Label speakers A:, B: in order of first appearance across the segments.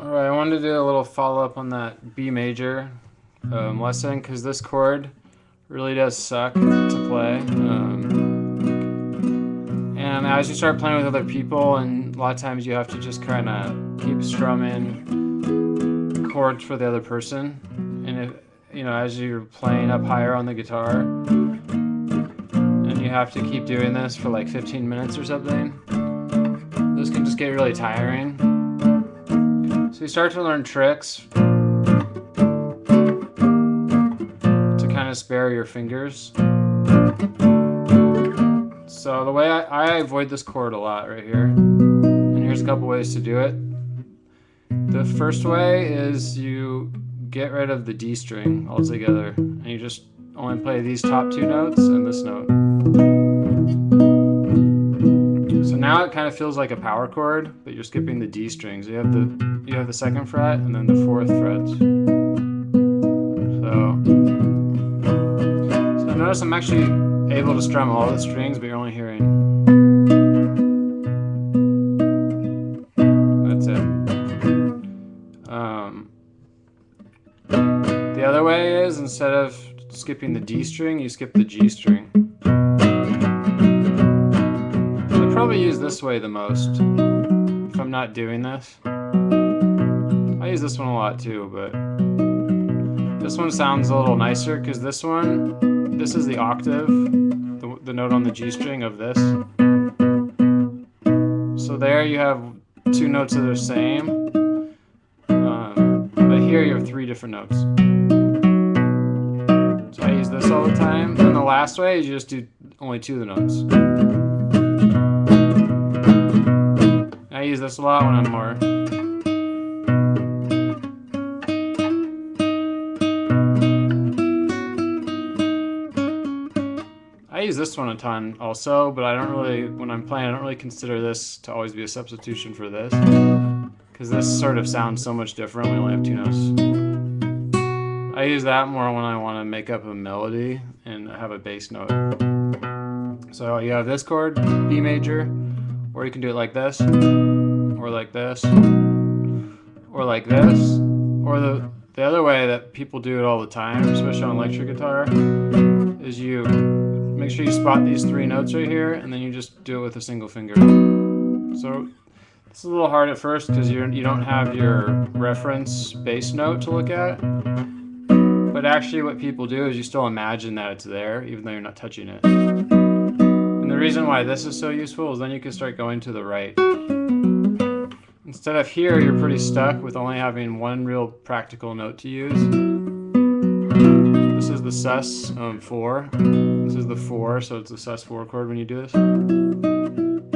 A: Alright, I wanted to do a little follow-up on that B major lesson because this chord really does suck to play. And as you start playing with other people, and a lot of times you have to just kind of keep strumming chords for the other person. And if as you're playing up higher on the guitar, and you have to keep doing this for like 15 minutes or something, this can just get really tiring. So you start to learn tricks to kind of spare your fingers. So the way I avoid this chord a lot right here, and here's a couple ways to do it. The first way is you get rid of the D string altogether, and you just only play these top two notes and this note. So now it kind of feels like a power chord, but you're skipping the D strings. You have the second fret and then the fourth fret. So notice I'm actually able to strum all the strings, but you're only hearing. That's it. The other way is, instead of skipping the D string, you skip the G string. I probably use this way the most if I'm not doing this. I use this one a lot too, but this one sounds a little nicer because this is the octave, the note on the G string of this. So there you have two notes that are the same, but here you have three different notes. So I use this all the time. And the last way is you just do only two of the notes. I use this a lot when I'm more. I use this one a ton also, but when I'm playing, I don't really consider this to always be a substitution for this, because this sort of sounds so much different. We only have two notes. I use that more when I want to make up a melody and have a bass note. So you have this chord, B major, or you can do it like this, or like this, or like this, or the other way that people do it all the time, especially on electric guitar, is you make sure you spot these three notes right here, and then you just do it with a single finger. So this is a little hard at first because you don't have your reference bass note to look at. But actually what people do is you still imagine that it's there, even though you're not touching it. And the reason why this is so useful is then you can start going to the right. Instead of here, you're pretty stuck with only having one real practical note to use. This is the sus4. This is the 4, so it's the sus4 chord when you do this. And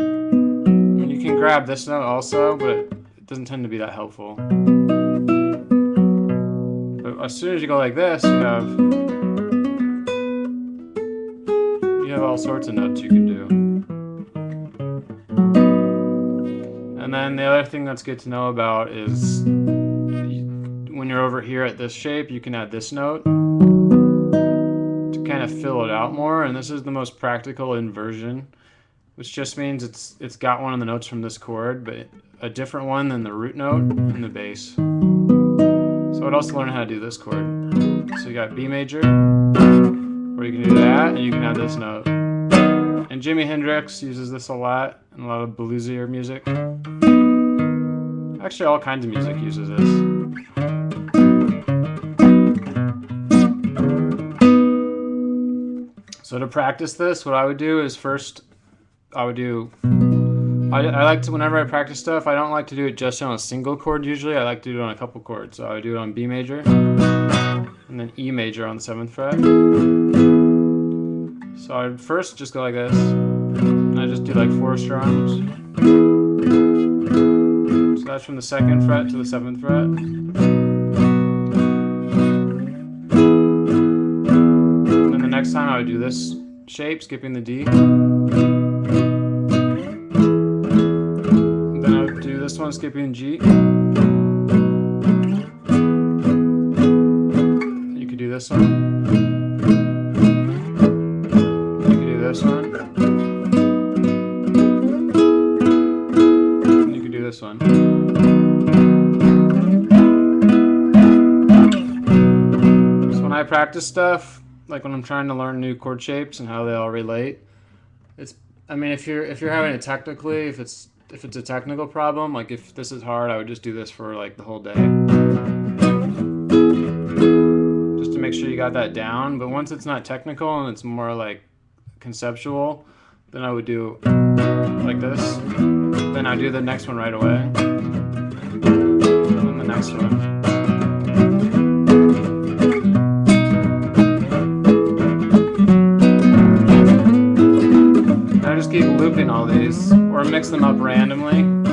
A: you can grab this note also, but it doesn't tend to be that helpful. But as soon as you go like this, you have all sorts of notes you can do. And then the other thing that's good to know about is when you're over here at this shape, you can add this note to kind of fill it out more. And this is the most practical inversion, which just means it's got one of the notes from this chord, but a different one than the root note in the bass. So I'd also learn how to do this chord. So you got B major, or you can do that, and you can add this note. And Jimi Hendrix uses this a lot in a lot of bluesier music. Actually, all kinds of music uses this. So to practice this, what I would do is first, I like to, whenever I practice stuff, I don't like to do it just on a single chord usually. I like to do it on a couple chords. So I would do it on B major, and then E major on the 7th fret. So I'd first just go like this, and I just do like 4 strums. So that's from the 2nd fret to the 7th fret. And then the next time I would do this shape, skipping the D. And then I would do this one, skipping G. You could do this one. This one. And you can do this one. I practice stuff, like when I'm trying to learn new chord shapes and how they all relate, I mean, if you're having it technically, if it's a technical problem, like if this is hard, I would just do this for like the whole day, just to make sure you got that down. But once it's not technical and it's more like conceptual, then I would do like this. Then I do the next one right away, and then the next one. I just keep looping all these, or mix them up randomly. And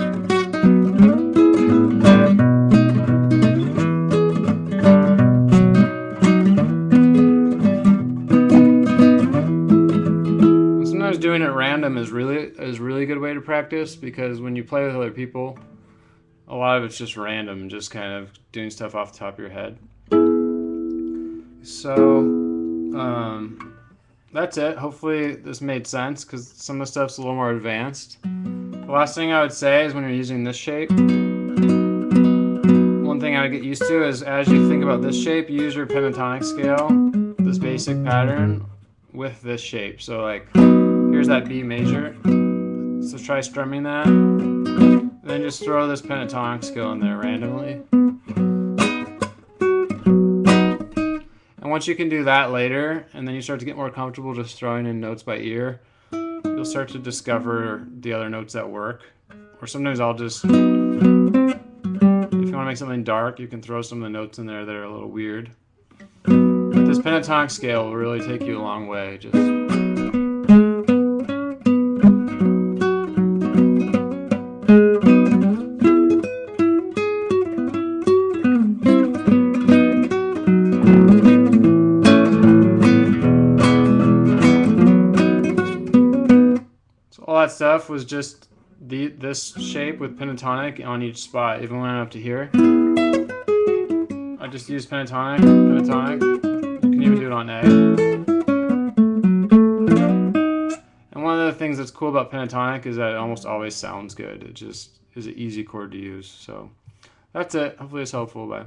A: sometimes doing it random is really a good way to practice, because when you play with other people, a lot of it's just random, just kind of doing stuff off the top of your head. So, that's it. Hopefully this made sense, because some of the stuff's a little more advanced. The last thing I would say is when you're using this shape, one thing I would get used to is as you think about this shape, use your pentatonic scale, this basic pattern, with this shape. So like, here's that B major. So try strumming that. Then just throw this pentatonic scale in there randomly. And once you can do that later, and then you start to get more comfortable just throwing in notes by ear, you'll start to discover the other notes that work. Or sometimes I'll just, if you want to make something dark, you can throw some of the notes in there that are a little weird. But this pentatonic scale will really take you a long way. Just all that stuff was just this shape with pentatonic on each spot, even when I'm up to here. I just use pentatonic. You can even do it on A. And one of the things that's cool about pentatonic is that it almost always sounds good. It just is an easy chord to use. So that's it. Hopefully it's helpful. Bye.